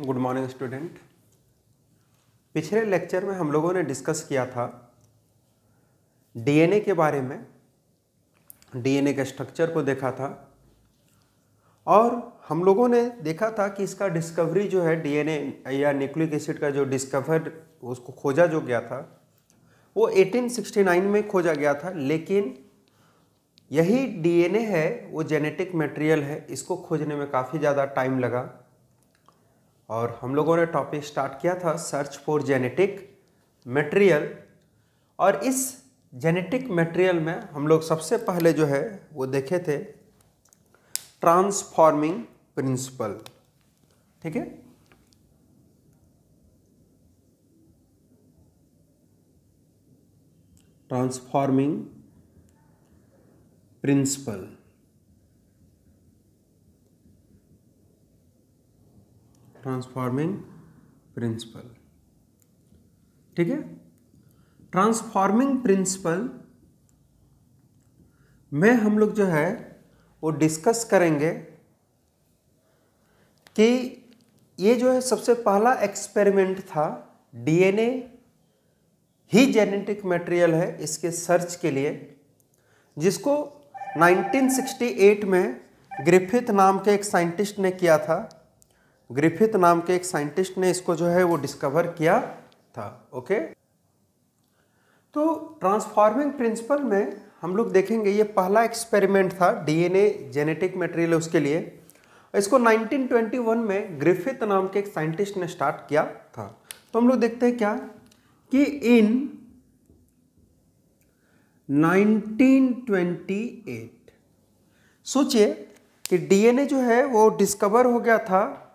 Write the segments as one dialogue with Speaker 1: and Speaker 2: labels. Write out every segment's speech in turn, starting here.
Speaker 1: Good morning student. पिछले lecture में हम लोगों ने डिस्कस किया था डीएनए के बारे में, डीएनए के स्ट्रक्चर को देखा था और हम लोगों ने देखा था कि इसका डिस्कवरी जो है डीएनए या न्यूक्लिक एसिड का जो डिस्कवर उसको खोजा जो गया था वो 1869 में खोजा गया था। लेकिन यही डीएनए है वो जेनेटिक मटेरियल है, इसको खोजने में काफ़ी ज़्यादा टाइम लगा और हम लोगों ने टॉपिक स्टार्ट किया था सर्च फॉर जेनेटिक मटेरियल। और इस जेनेटिक मटेरियल में हम लोग सबसे पहले जो है वो देखे थे ट्रांसफॉर्मिंग प्रिंसिपल। ठीक है, ट्रांसफॉर्मिंग प्रिंसिपल। ट्रांसफॉर्मिंग प्रिंसिपल, ठीक है। ट्रांसफॉर्मिंग प्रिंसिपल में हम लोग जो है वो डिस्कस करेंगे कि ये जो है सबसे पहला एक्सपेरिमेंट था, डीएनए ही जेनेटिक मटेरियल है इसके सर्च के लिए, जिसको 1968 में ग्रिफिथ नाम के एक साइंटिस्ट ने किया था। ग्रिफिथ नाम के एक साइंटिस्ट ने इसको जो है वो डिस्कवर किया था। ओके, तो ट्रांसफॉर्मिंग प्रिंसिपल में हम लोग देखेंगे ये पहला एक्सपेरिमेंट था डीएनए जेनेटिक मटेरियल उसके लिए। इसको 1921 में ग्रिफिथ नाम के एक साइंटिस्ट ने स्टार्ट किया था। तो हम लोग देखते हैं क्या कि इन 1928 सोचिए कि डीएनए जो है वो डिस्कवर हो गया था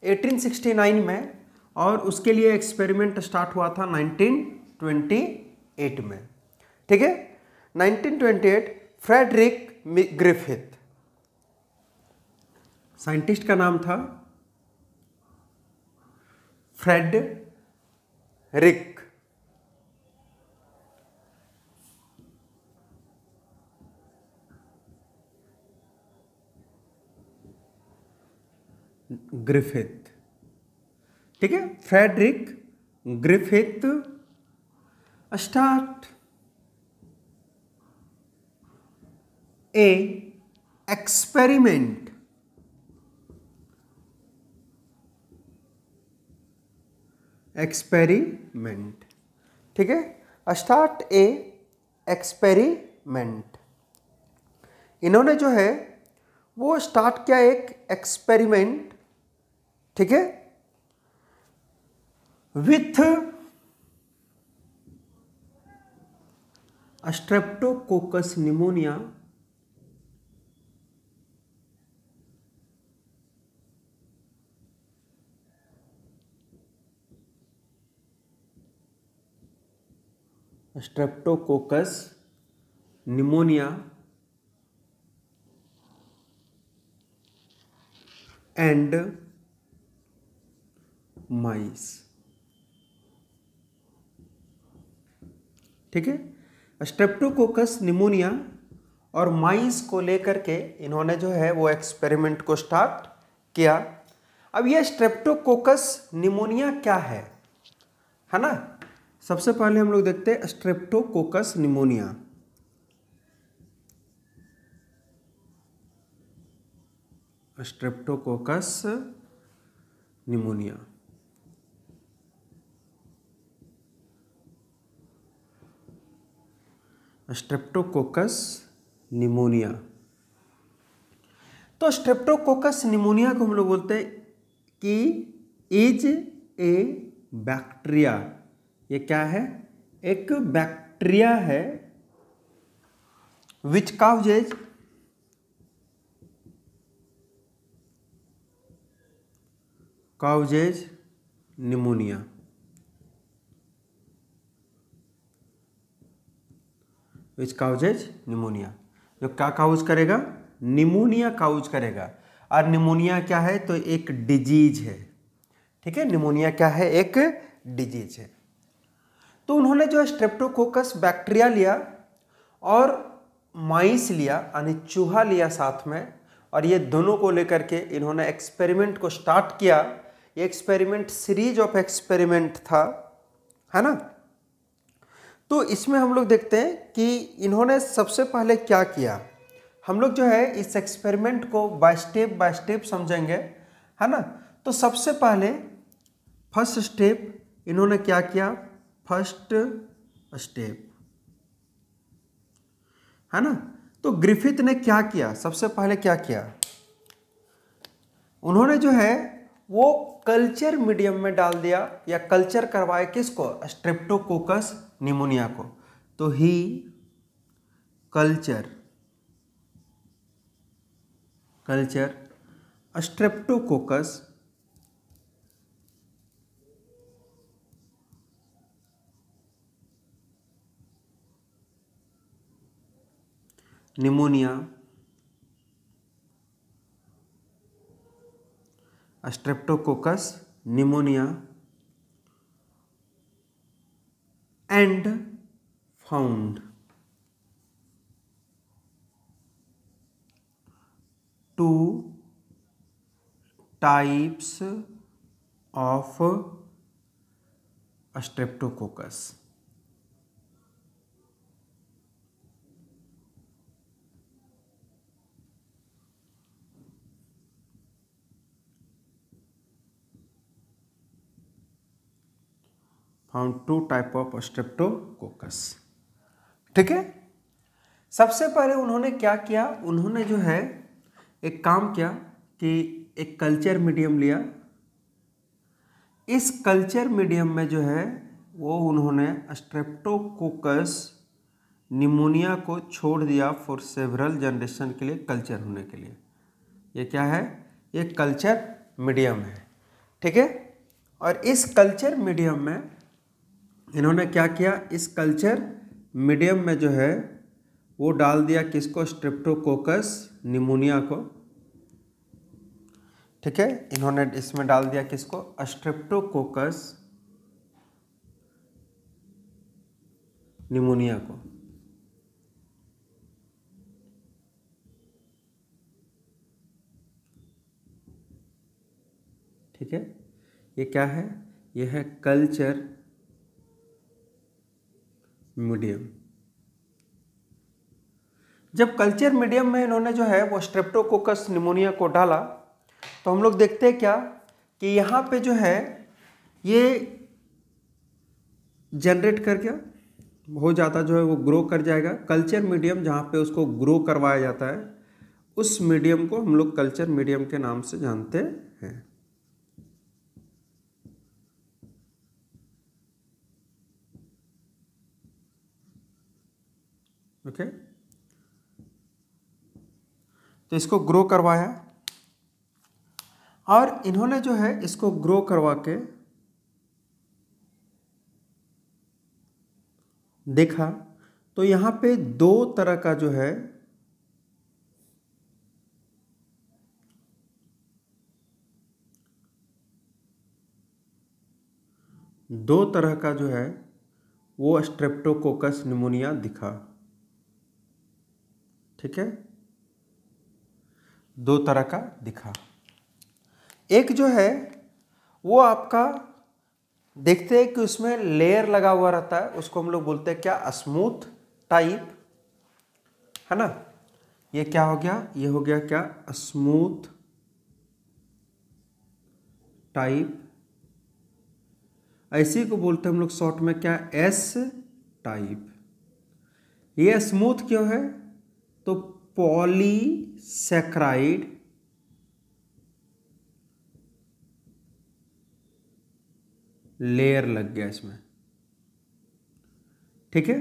Speaker 1: 1869 में और उसके लिए एक्सपेरिमेंट स्टार्ट हुआ था 1928 में। ठीक है, 1928 फ्रेडरिक ग्रिफिथ, साइंटिस्ट का नाम था फ्रेडरिक ग्रिफिथ। ठीक है, Frederick Griffith start a experiment ठीक है, स्टार्ट ए एक्सपेरिमेंट। इन्होंने जो है वो स्टार्ट किया एक एक्सपेरिमेंट, ठीक है, विथ स्ट्रेप्टोकोकस निमोनिया एंड माइस। ठीक है, स्ट्रेप्टोकोकस निमोनिया और माइस को लेकर के इन्होंने जो है वो एक्सपेरिमेंट को स्टार्ट किया। अब ये स्ट्रेप्टोकोकस निमोनिया क्या है ना। सबसे पहले हम लोग देखते हैं Streptococcus pneumonia. Streptococcus pneumonia, streptococcus pneumonia. तो स्ट्रेप्टोकोकस निमोनिया को हम लोग बोलते हैं कि इज ए बैक्टीरिया। ये क्या है? एक बैक्टीरिया है विच काउजेज निमोनिया। विच काउजेज निमोनिया, जो क्या काउज करेगा? निमोनिया काउज करेगा। और निमोनिया क्या है? तो एक डिजीज है। ठीक है, निमोनिया क्या है? एक डिजीज है। तो उन्होंने जो स्ट्रेप्टोकोकस बैक्टीरिया लिया और माइस लिया, यानी चूहा लिया साथ में, और ये दोनों को लेकर के इन्होंने एक्सपेरिमेंट को स्टार्ट किया ये एक्सपेरिमेंट सीरीज ऑफ एक्सपेरिमेंट था, है ना। तो इसमें हम लोग देखते हैं कि इन्होंने सबसे पहले क्या किया। हम लोग जो है इस एक्सपेरिमेंट को बाय स्टेप समझेंगे, है ना। तो सबसे पहले फर्स्ट स्टेप इन्होंने क्या किया, फर्स्ट स्टेप, है ना। तो ग्रिफिथ ने क्या किया, सबसे पहले क्या किया, उन्होंने जो है वो कल्चर मीडियम में डाल दिया या कल्चर करवाए किसको, स्ट्रेप्टोकोकस निमोनिया को। तो he culture streptococcus pneumonia, streptococcus pneumonia and found two types of streptococcus. Found two type of streptococcus, ठीक है। सबसे पहले उन्होंने क्या किया, उन्होंने जो है एक काम किया कि एक कल्चर मीडियम लिया। इस कल्चर मीडियम में जो है वो उन्होंने स्ट्रेप्टोकोकस निमोनिया को छोड़ दिया फॉर सेवरल जनरेशन के लिए, कल्चर होने के लिए। ये क्या है, ये कल्चर मीडियम है, ठीक है। और इस कल्चर मीडियम में इन्होंने क्या किया, इस कल्चर मीडियम में जो है वो डाल दिया किसको, स्ट्रेप्टोकोकस निमोनिया को, ठीक है। इन्होंने इसमें डाल दिया किसको, स्ट्रेप्टोकोकस निमोनिया को, ठीक है। ये क्या है, ये है कल्चर मीडियम। जब कल्चर मीडियम में इन्होंने जो है वो स्ट्रेप्टोकोकस निमोनिया को डाला, तो हम लोग देखते हैं क्या कि यहाँ पे जो है ये जनरेट कर गया, बहुत ज़्यादा जो है वो ग्रो कर जाएगा। कल्चर मीडियम जहाँ पे उसको ग्रो करवाया जाता है, उस मीडियम को हम लोग कल्चर मीडियम के नाम से जानते हैं। ओके, तो इसको ग्रो करवाया और इन्होंने जो है इसको ग्रो करवा के देखा, तो यहाँ पे दो तरह का जो है वो स्ट्रेप्टोकोकस निमोनिया दिखा, ठीक है। दो तरह का दिखा। एक जो है वो आपका देखते हैं कि उसमें लेयर लगा हुआ रहता है, उसको हम लोग बोलते हैं क्या, स्मूथ टाइप, है ना। ये क्या हो गया, ये हो गया क्या, स्मूथ टाइप। ऐसी को बोलते हैं हम लोग शॉर्ट में क्या, एस टाइप। ये स्मूथ क्यों है, तो पॉलीसैकेराइड लेयर लग गया इसमें, ठीक है।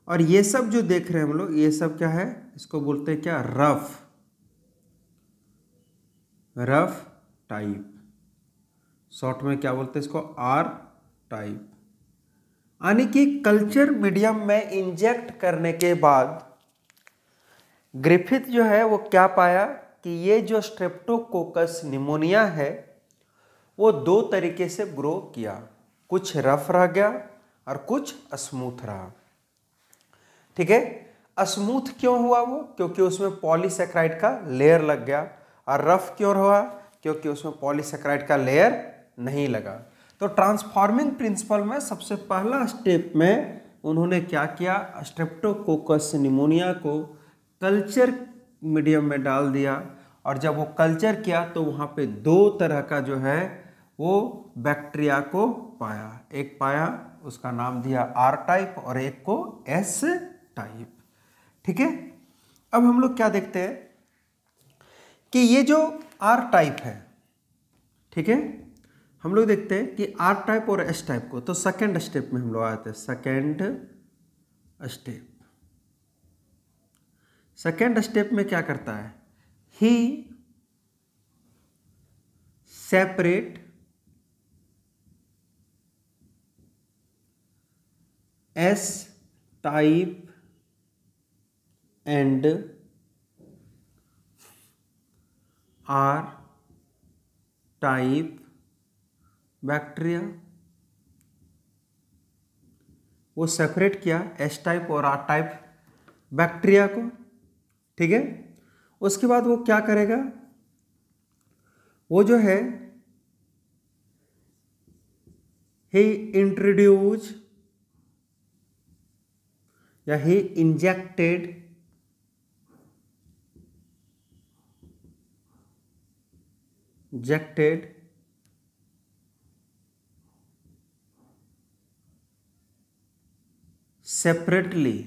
Speaker 1: और ये सब जो देख रहे हैं हम लोग, ये सब क्या है, इसको बोलते हैं क्या, रफ टाइप। शॉर्ट में क्या बोलते हैं इसको, आर टाइप। यानी कि कल्चर मीडियम में इंजेक्ट करने के बाद ग्रिफिथ जो है वो क्या पाया कि ये जो स्ट्रेप्टोकोकस निमोनिया है वो दो तरीके से ग्रो किया, कुछ रफ रह गया और कुछ स्मूथ रहा, ठीक है। स्मूथ क्यों हुआ वो, क्योंकि उसमें पॉलीसैकेराइड का लेयर लग गया। और रफ क्यों हुआ, क्योंकि उसमें पॉलीसेकेराइड का लेयर नहीं लगा। तो ट्रांसफॉर्मिंग प्रिंसिपल में सबसे पहला स्टेप में उन्होंने क्या किया, स्ट्रेप्टोकोकस निमोनिया को कल्चर मीडियम में डाल दिया, और जब वो कल्चर किया तो वहाँ पे 2 तरह का जो है वो बैक्टीरिया को पाया। एक पाया, उसका नाम दिया आर टाइप, और एक को एस टाइप। ठीक है, अब हम लोग क्या देखते हैं कि ये जो आर टाइप है, ठीक है, हम लोग देखते हैं कि आर टाइप और एस टाइप को, तो सेकेंड स्टेप में हम लोग आते हैं। सेकेंड स्टेप में क्या करता है, he separate S type and R type bacteria. वो सेपरेट किया एस टाइप और आर टाइप बैक्टीरिया को। ठीक है, उसके बाद वो क्या करेगा, वो जो है ही इंट्रोड्यूस या he injected separately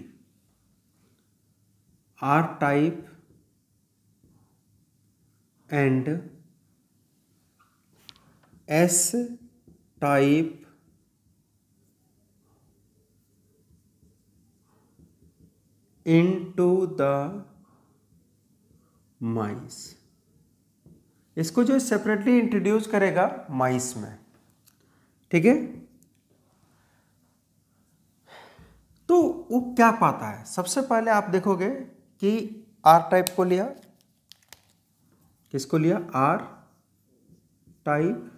Speaker 1: R type and S type into the mice। इसको जो सेपरेटली इंट्रोड्यूस करेगा माइस में। ठीक है, तो वो क्या पाता है, सबसे पहले आप देखोगे कि आर टाइप को लिया, किसको लिया, आर टाइप,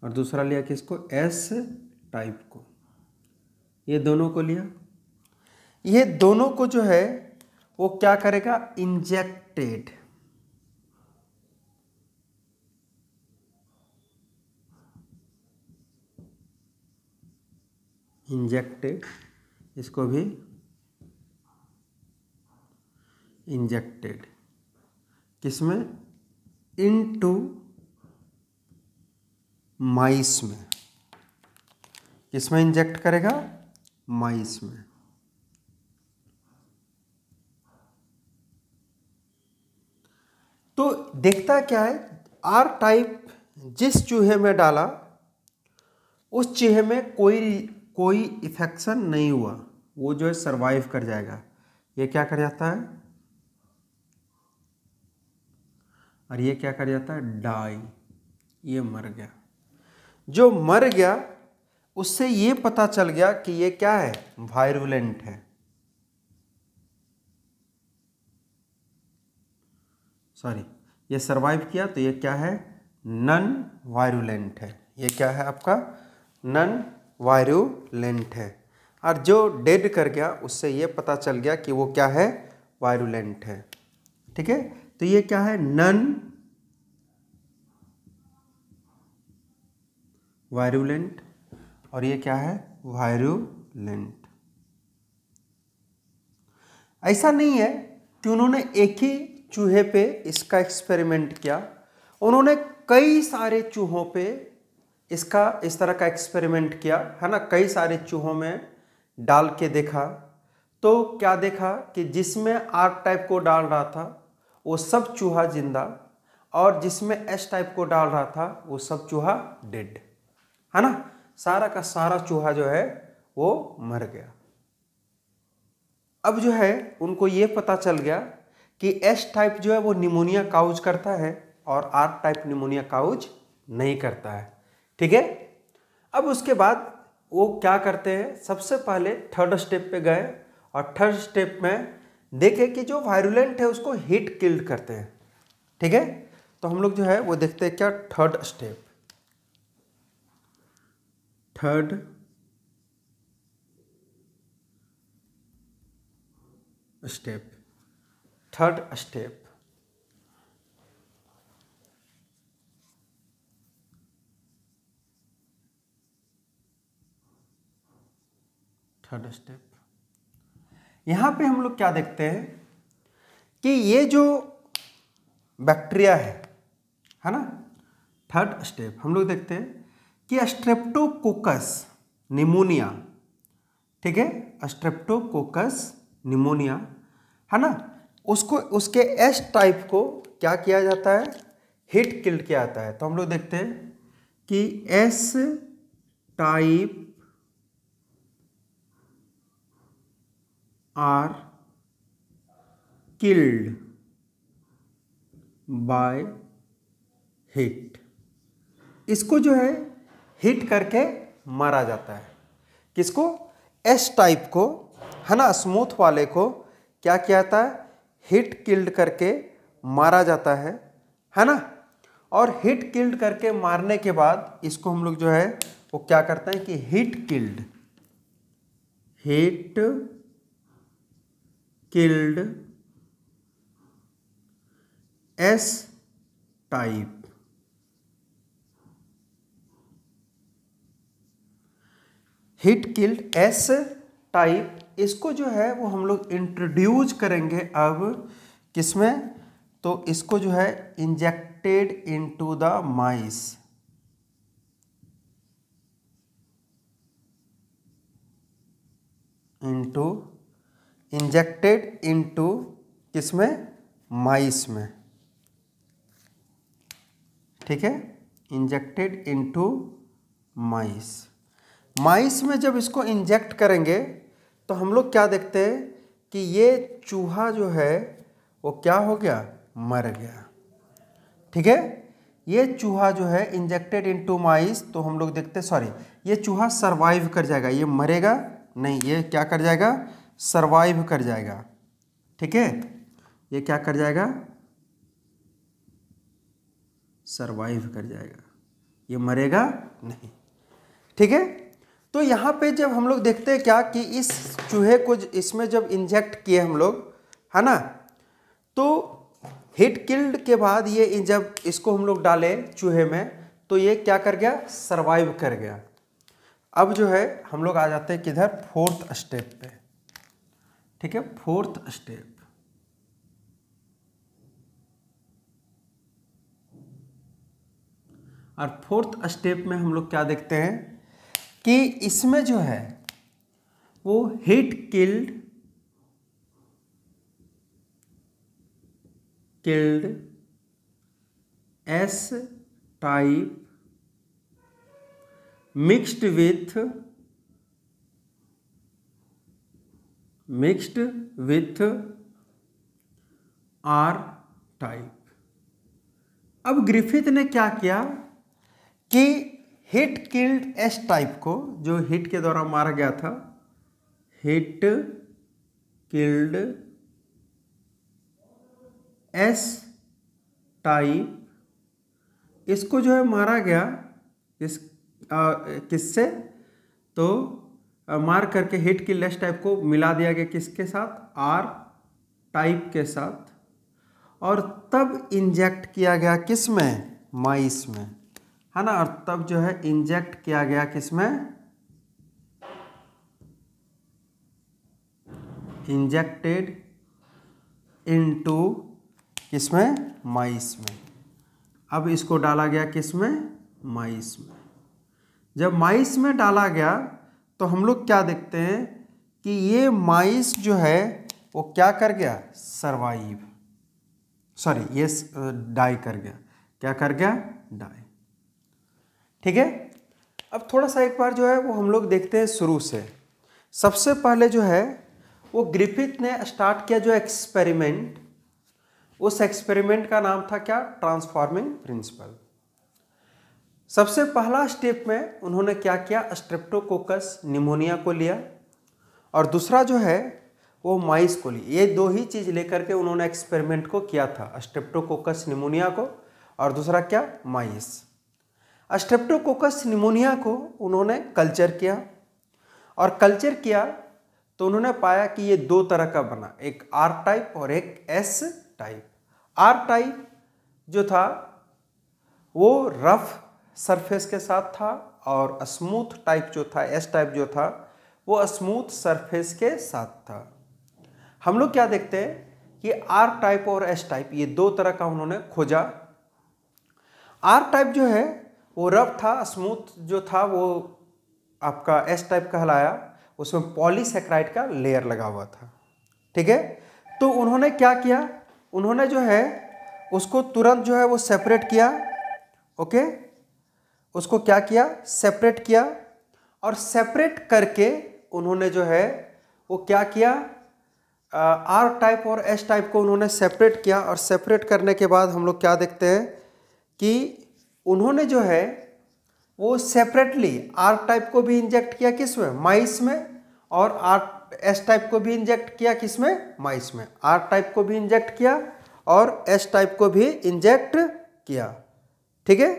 Speaker 1: और दूसरा लिया किसको, एस टाइप को। ये दोनों को लिया, ये दोनों को जो है वो क्या करेगा, इंजेक्टेड, इसको भी इंजेक्टेड, किसमें, इनटू माइस में। किसमें इंजेक्ट करेगा, माइस में। तो देखता क्या है, आर टाइप जिस चूहे में डाला उस चूहे में कोई इफेक्शन नहीं हुआ, वो जो है सरवाइव कर जाएगा। ये क्या कर जाता है, और ये क्या कर जाता है, डाई, ये मर गया। जो मर गया उससे ये पता चल गया कि ये क्या है, वायरुलेंट है। सॉरी, ये सरवाइव किया तो ये क्या है, नन वायरुलेंट है। ये क्या है आपका, नन वायरुलेंट है। और जो डेड कर गया उससे ये पता चल गया कि वो क्या है, वायरुलेंट है। ठीक है, तो ये क्या है, नन वायरुलेंट, और ये क्या है, वायरुलेंट। ऐसा नहीं है कि उन्होंने एक ही चूहे पे इसका एक्सपेरिमेंट किया, उन्होंने कई सारे चूहों पे इसका इस तरह का एक्सपेरिमेंट किया है ना, कई सारे चूहों में डाल के देखा। तो क्या देखा कि जिसमें आर टाइप को डाल रहा था वो सब चूहा जिंदा, और जिसमें एस टाइप को डाल रहा था वो सब चूहा डेड, है ना, सारा का सारा चूहा जो है वो मर गया। अब जो है उनको ये पता चल गया कि एस टाइप जो है वो निमोनिया काउज करता है और आर टाइप निमोनिया काउज नहीं करता है। ठीक है, अब उसके बाद वो क्या करते हैं, सबसे पहले थर्ड स्टेप पे गए, और थर्ड स्टेप में देखे कि जो वायरुलेंट है उसको हीट किल्ड करते हैं। ठीक है, तो हम लोग जो है वो देखते हैं क्या, थर्ड स्टेप थर्ड स्टेप। यहाँ पे हम लोग क्या देखते हैं कि ये जो बैक्टीरिया है ना, थर्ड स्टेप हम लोग देखते हैं कि स्ट्रेप्टोकोकस निमोनिया, ठीक है, स्ट्रेप्टोकोकस निमोनिया है ना, उसको उसके एस टाइप को क्या किया जाता है, हिट किल्ड किया जाता है। तो हम लोग देखते हैं कि S type R killed by heat, इसको जो है हिट करके मारा जाता है। किसको, एस टाइप को है ना, स्मूथ वाले को क्या किया जाता है, हिट किल्ड करके मारा जाता है ना। और हिट किल्ड करके मारने के बाद इसको हम लोग जो है वो क्या करते हैं कि hit killed S type, hit killed S type, इसको जो है वो हम लोग इंट्रोड्यूस करेंगे अब किसमें, तो इसको जो है injected into the mice, injected into किसमें, माइस में, ठीक है, इंजेक्टेड इनटू माइस। माइस में जब इसको इंजेक्ट करेंगे तो हम लोग क्या देखते हैं कि ये चूहा जो है वो क्या हो गया, मर गया, ठीक है। ये चूहा जो है इंजेक्टेड इनटू माइस, तो हम लोग देखते हैं, सॉरी, ये चूहा सरवाइव कर जाएगा, ये मरेगा नहीं, ये क्या कर जाएगा, सरवाइव कर जाएगा, ठीक है, ये क्या कर जाएगा, सरवाइव कर जाएगा, ये मरेगा नहीं, ठीक है। तो यहाँ पे जब हम लोग देखते हैं क्या कि इस चूहे को इसमें जब इंजेक्ट किए हम लोग, है ना, तो हिट किल्ड के बाद ये जब इसको हम लोग डाले चूहे में तो ये क्या कर गया, सरवाइव कर गया। अब जो है हम लोग आ जाते हैं किधर, फोर्थ स्टेप पे, ठीक है, फोर्थ स्टेप। और फोर्थ स्टेप में हम लोग क्या देखते हैं कि इसमें जो है वो heat killed S type mixed with R type. अब ग्रिफिथ ने क्या किया कि हिट किल्ड एस टाइप को, जो हिट के द्वारा मारा गया था, हिट किल्ड एस टाइप, इसको जो है मारा गया किससे, तो मार करके हिट किल्ड एस टाइप को मिला दिया गया किसके साथ, आर टाइप के साथ, और तब इंजेक्ट किया गया किसमें, माइस में, है ना। और तब जो है इंजेक्ट किया गया किसमें, इंजेक्टेड इनटू किसमें, माइस में। अब इसको डाला गया किसमें, माइस में। जब माइस में डाला गया तो हम लोग क्या देखते हैं कि ये माइस जो है वो क्या कर गया, सरवाइव, सॉरी ये डाई कर गया, क्या कर गया, डाई, ठीक है। अब थोड़ा सा एक बार जो है वो हम लोग देखते हैं शुरू से। सबसे पहले जो है वो ग्रिफिथ ने स्टार्ट किया जो एक्सपेरिमेंट, उस एक्सपेरिमेंट का नाम था क्या, ट्रांसफॉर्मिंग प्रिंसिपल। सबसे पहला स्टेप में उन्होंने क्या किया, स्ट्रेप्टोकोकस निमोनिया को लिया और दूसरा जो है वो माइस को लिया। ये दो ही चीज़ लेकर के उन्होंने एक्सपेरिमेंट को किया था, स्ट्रेप्टोकोकस निमोनिया को और दूसरा क्या, माइस। स्ट्रेप्टोकोकस निमोनिया को उन्होंने कल्चर किया और कल्चर किया तो उन्होंने पाया कि ये दो तरह का बना, एक आर टाइप और एक एस टाइप। आर टाइप जो था वो रफ सरफेस के साथ था और स्मूथ टाइप जो था, एस टाइप जो था वो स्मूथ सरफेस के साथ था। हम लोग क्या देखते हैं कि आर टाइप और एस टाइप ये दो तरह का उन्होंने खोजा। आर टाइप जो है वो रफ था, स्मूथ जो था वो आपका एस टाइप कहलाया, उसमें पॉलीसेकेराइड का लेयर लगा हुआ था। ठीक है, तो उन्होंने क्या किया, उन्होंने जो है उसको तुरंत जो है वो सेपरेट किया। ओके, उसको क्या किया, सेपरेट किया, और सेपरेट करके उन्होंने जो है वो क्या किया, आर टाइप और एस टाइप को उन्होंने सेपरेट किया। और सेपरेट करने के बाद हम लोग क्या देखते हैं कि उन्होंने जो है वो सेपरेटली आर टाइप को भी इंजेक्ट किया किसमें, माइस में, और आर एस टाइप को भी इंजेक्ट किया किसमें, माइस में। आर टाइप को भी इंजेक्ट किया और एस टाइप को भी इंजेक्ट किया। ठीक है,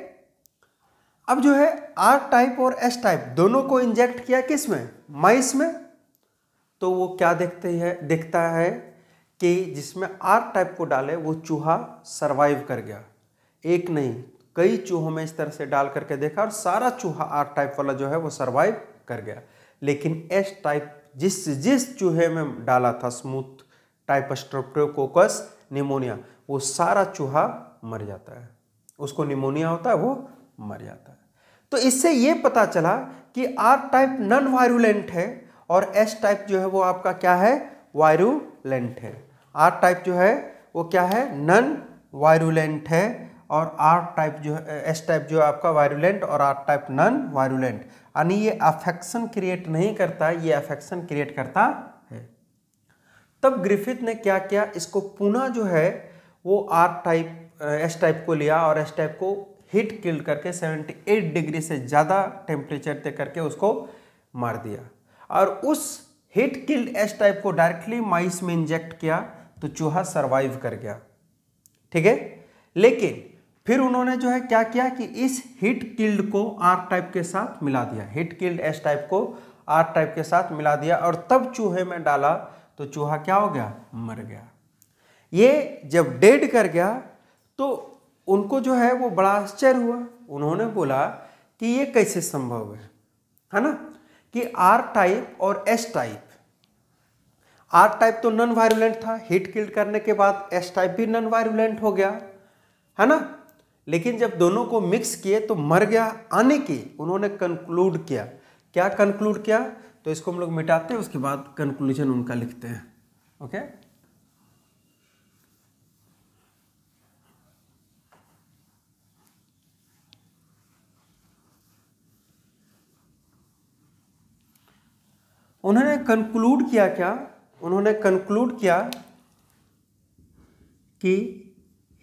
Speaker 1: अब जो है आर टाइप और एस टाइप दोनों को इंजेक्ट किया किसमें, माइस में। तो वो क्या दिखता है कि जिसमें आर टाइप को डाले वो चूहा सरवाइव कर गया। एक नहीं कई चूहों में इस तरह से डाल करके देखा और सारा चूहा आर टाइप वाला जो है वो सरवाइव कर गया। लेकिन एस टाइप जिस चूहे में डाला था स्मूथ टाइप स्ट्रेप्टोकोकस निमोनिया, वो सारा चूहा मर जाता है, उसको निमोनिया होता है, वो मर जाता है। तो इससे ये पता चला कि आर टाइप नॉन वायरुलेंट है और एस टाइप जो है वो आपका क्या है, वायरुलेंट है। आर टाइप जो है वो क्या है, नॉन वायरुलेंट है, और आर टाइप जो है, एस टाइप जो है आपका वायरुलेंट और आर टाइप नॉन वायरुलेंट। यानी ये अफेक्शन क्रिएट नहीं करता, ये अफेक्शन क्रिएट करता है। तब ग्रिफिथ ने क्या किया, इसको पुनः जो है वो आर टाइप एस टाइप को लिया और एस टाइप को हीट किल्ड करके 78 डिग्री से ज़्यादा टेम्परेचर तक करके उसको मार दिया। और उस हीट किल्ड एस टाइप को डायरेक्टली माइस में इंजेक्ट किया तो चूहा सरवाइव कर गया। ठीक है, लेकिन फिर उन्होंने जो है क्या किया कि इस हीट किल्ड को आर टाइप के साथ मिला दिया, हीट किल्ड एस टाइप को आर टाइप के साथ मिला दिया, और तब चूहे में डाला तो चूहा क्या हो गया, मर गया। ये जब डेड कर गया तो उनको जो है वो बड़ा आश्चर्य हुआ। उन्होंने बोला कि ये कैसे संभव है ना, कि आर टाइप और एस टाइप, आर टाइप तो नॉन वायरुलेंट था, हीट किल्ड करने के बाद एस टाइप भी नॉन वायरुलेंट हो गया है ना, लेकिन जब दोनों को मिक्स किए तो मर गया। आने की उन्होंने कंक्लूड किया, क्या कंक्लूड किया, तो इसको हम लोग मिटाते हैं, उसके बाद कंक्लूजन उनका लिखते हैं। ओके, उन्होंने कंक्लूड किया क्या, उन्होंने कंक्लूड किया कि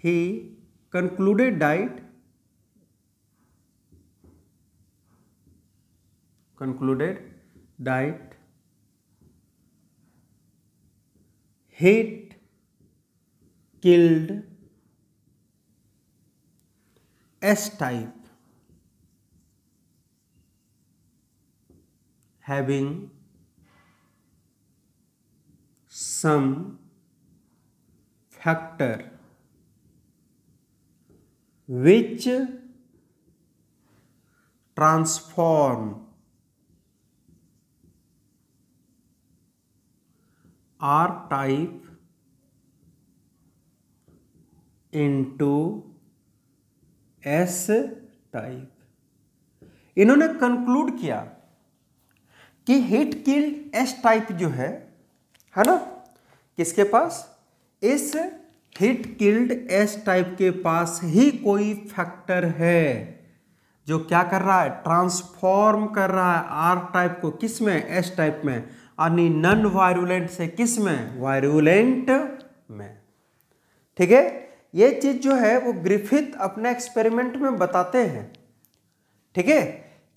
Speaker 1: he concluded that heat killed S type having some factor which transform R type into S type. इन्होंने कंक्लूड किया कि हीट किल्ड एस टाइप जो है ना, किसके पास, इस हीट किल्ड एस टाइप के पास ही कोई फैक्टर है जो क्या कर रहा है, ट्रांसफॉर्म कर रहा है आर टाइप को किस में, एस टाइप में, यानी नॉन वायरुलेंट से किस में, वायरुलेंट में। ठीक है, ये चीज जो है वो ग्रिफिथ अपने एक्सपेरिमेंट में बताते हैं। ठीक है,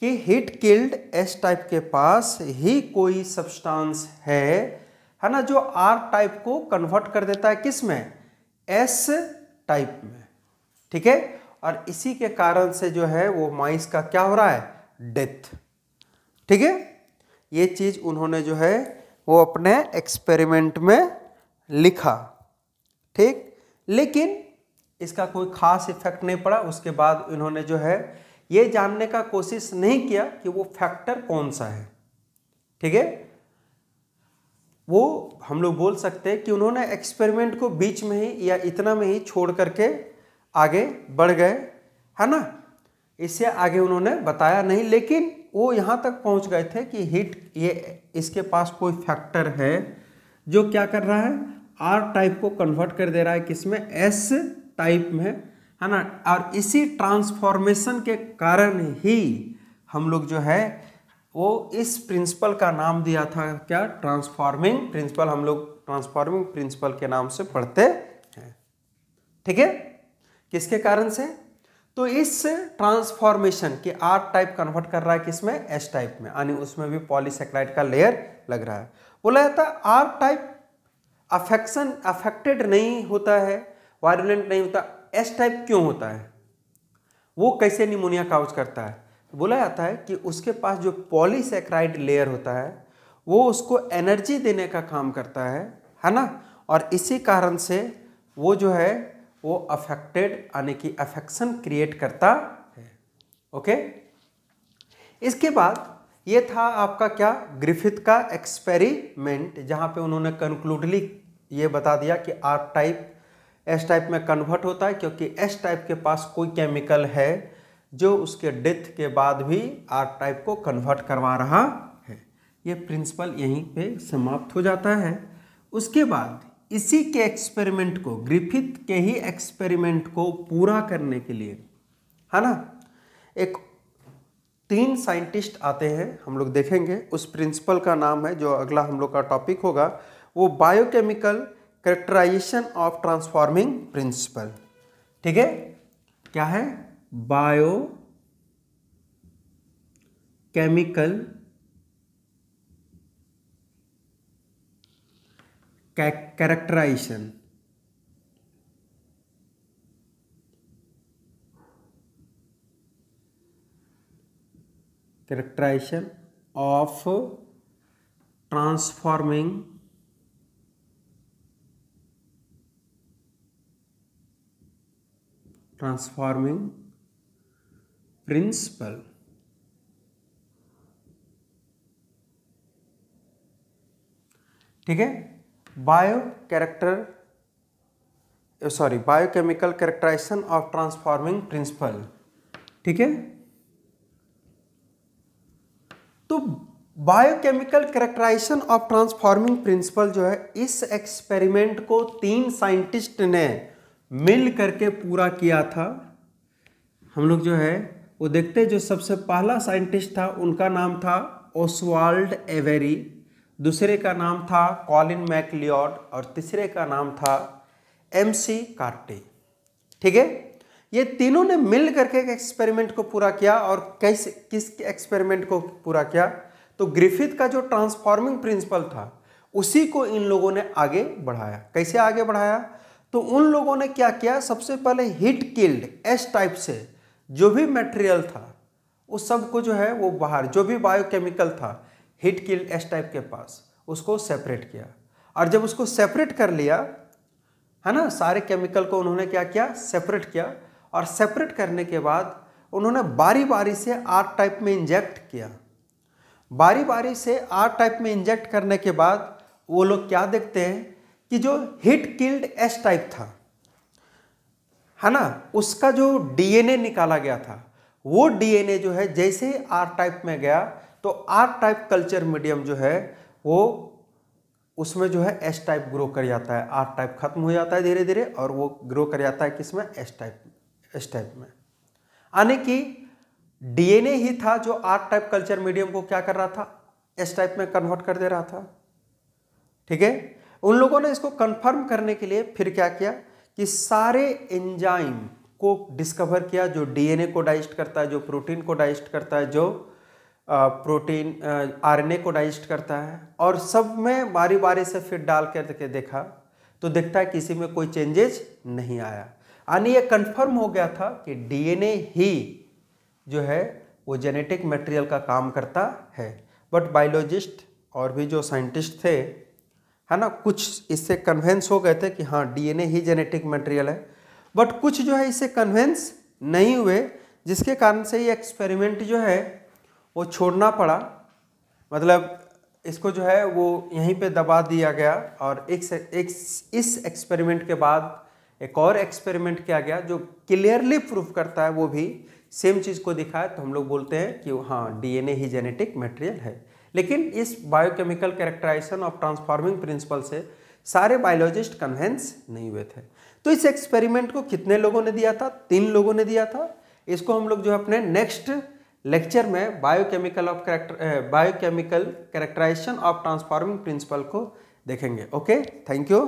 Speaker 1: कि हीट किल्ड एस टाइप के पास ही कोई सब्सटेंस है ना, जो आर टाइप को कन्वर्ट कर देता है किस में, एस टाइप में। ठीक है, और इसी के कारण से जो है वो माइस का क्या हो रहा है, डेथ। ठीक है, ये चीज उन्होंने जो है वो अपने एक्सपेरिमेंट में लिखा। ठीक, लेकिन इसका कोई खास इफेक्ट नहीं पड़ा। उसके बाद इन्होंने जो है ये जानने का कोशिश नहीं किया कि वो फैक्टर कौन सा है। ठीक है। वो हम लोग बोल सकते हैं कि उन्होंने एक्सपेरिमेंट को बीच में ही या इतना में ही छोड़ करके आगे बढ़ गए, है ना। इससे आगे उन्होंने बताया नहीं, लेकिन वो यहाँ तक पहुँच गए थे कि हीट, ये इसके पास कोई फैक्टर है जो क्या कर रहा है, आर टाइप को कन्वर्ट कर दे रहा है किसमें, एस टाइप में, है ना। और इसी ट्रांसफॉर्मेशन के कारण ही हम लोग जो है वो इस प्रिंसिपल का नाम दिया था क्या, ट्रांसफॉर्मिंग प्रिंसिपल। हम लोग ट्रांसफॉर्मिंग प्रिंसिपल के नाम से पढ़ते हैं, ठीक है। किसके कारण से, तो इस ट्रांसफॉर्मेशन के आर टाइप कन्वर्ट कर रहा है किसमें, एस टाइप में, यानी उसमें भी पॉलीसेकेराइड का लेयर लग रहा है। बोला जाता है आर टाइप अफेक्टेड नहीं होता है, वायरुलेंट नहीं होता, एस टाइप क्यों होता है, वो कैसे निमोनिया काउज करता है। बोला जाता है कि उसके पास जो पॉलीसेकेराइड लेयर होता है वो उसको एनर्जी देने का काम करता है ना। और इसी कारण से वो जो है वो अफेक्टेड, यानी कि अफेक्शन क्रिएट करता है। ओके, इसके बाद ये था आपका क्या, ग्रिफिथ का एक्सपेरिमेंट, जहाँ पे उन्होंने कंक्लूडली ये बता दिया कि आर टाइप एस टाइप में कन्वर्ट होता है, क्योंकि एस टाइप के पास कोई केमिकल है जो उसके डेथ के बाद भी आर टाइप को कन्वर्ट करवा रहा है। ये प्रिंसिपल यहीं पे समाप्त हो जाता है। उसके बाद इसी के एक्सपेरिमेंट को, ग्रिफिथ के ही एक्सपेरिमेंट को पूरा करने के लिए, है ना, एक 3 साइंटिस्ट आते हैं, हम लोग देखेंगे। उस प्रिंसिपल का नाम है, जो अगला हम लोग का टॉपिक होगा, वो biochemical characterization of transforming principle. ठीक है, क्या है, bio chemical characterization of transforming principle. ठीक है, biochemical characterization of transforming principle. ठीक है, तो biochemical characterization of transforming principle जो है, इस एक्सपेरिमेंट को 3 साइंटिस्ट ने मिल करके पूरा किया था। हम लोग जो है वो देखते, जो सबसे पहला साइंटिस्ट था उनका नाम था ओसवाल्ड एवेरी, दूसरे का नाम था कॉलिन मैकलियोड और तीसरे का नाम था MC कार्टे। ठीक है, ये तीनों ने मिल करके एक एक्सपेरिमेंट को पूरा किया। और कैसे, किस एक्सपेरिमेंट को पूरा किया, तो ग्रिफिथ का जो ट्रांसफॉर्मिंग प्रिंसिपल था उसी को इन लोगों ने आगे बढ़ाया। कैसे आगे बढ़ाया, तो उन लोगों ने क्या किया, सबसे पहले हीट किल्ड एस टाइप से जो भी मटेरियल था उस सब को जो है वो बाहर, जो भी बायोकेमिकल था हीट किल्ड एस टाइप के पास, उसको सेपरेट किया। और जब उसको सेपरेट कर लिया, है ना, सारे केमिकल को उन्होंने क्या किया, सेपरेट किया। और सेपरेट करने के बाद उन्होंने बारी बारी से आर टाइप में इंजेक्ट किया। बारी बारी से आर टाइप में इंजेक्ट करने के बाद वो लोग क्या देखते हैं कि जो हीट किल्ड एस टाइप था, है ना, उसका जो DNA निकाला गया था, वो DNA जो है जैसे ही आर टाइप में गया तो आर टाइप कल्चर मीडियम जो है वो उसमें जो है एस टाइप ग्रो कर जाता है। आर टाइप खत्म हो जाता है धीरे धीरे और वो ग्रो कर जाता है किसमें, एस टाइप में। यानी कि DNA ही था जो आर टाइप कल्चर मीडियम को क्या कर रहा था, एस टाइप में कन्वर्ट कर दे रहा था। ठीक है, उन लोगों ने इसको कंफर्म करने के लिए फिर क्या किया कि सारे एंजाइम को डिस्कवर किया जो DNA को डाइजेस्ट करता है, जो प्रोटीन को डाइजेस्ट करता है, जो प्रोटीन RNA को डाइजेस्ट करता है, और सब में बारी बारी से फिर डाल करके देखा तो दिखता है किसी में कोई चेंजेस नहीं आया। यानी ये कंफर्म हो गया था कि DNA ही जो है वो जेनेटिक मटेरियल का काम करता है। बट बायोलॉजिस्ट और भी जो साइंटिस्ट थे, है ना, कुछ इससे कन्वेंस हो गए थे कि हाँ DNA ही जेनेटिक मटेरियल है, बट कुछ जो है इससे कन्वेंस नहीं हुए, जिसके कारण से ये एक्सपेरिमेंट जो है वो छोड़ना पड़ा। मतलब इसको जो है वो यहीं पे दबा दिया गया और इस एक्सपेरिमेंट के बाद एक और एक्सपेरिमेंट किया गया जो क्लियरली प्रूफ करता है, वो भी सेम चीज़ को दिखाए, तो हम लोग बोलते हैं कि हाँ डीएनए ही जेनेटिक मटेरियल है। लेकिन इस biochemical characterization of transforming principle से सारे बायोलॉजिस्ट कन्विंस नहीं हुए थे। तो इस एक्सपेरिमेंट को कितने लोगों ने दिया था? 3 लोगों ने दिया था। इसको हम लोग जो है अपने नेक्स्ट लेक्चर में biochemical characterization of transforming principle को देखेंगे। Okay, thank you.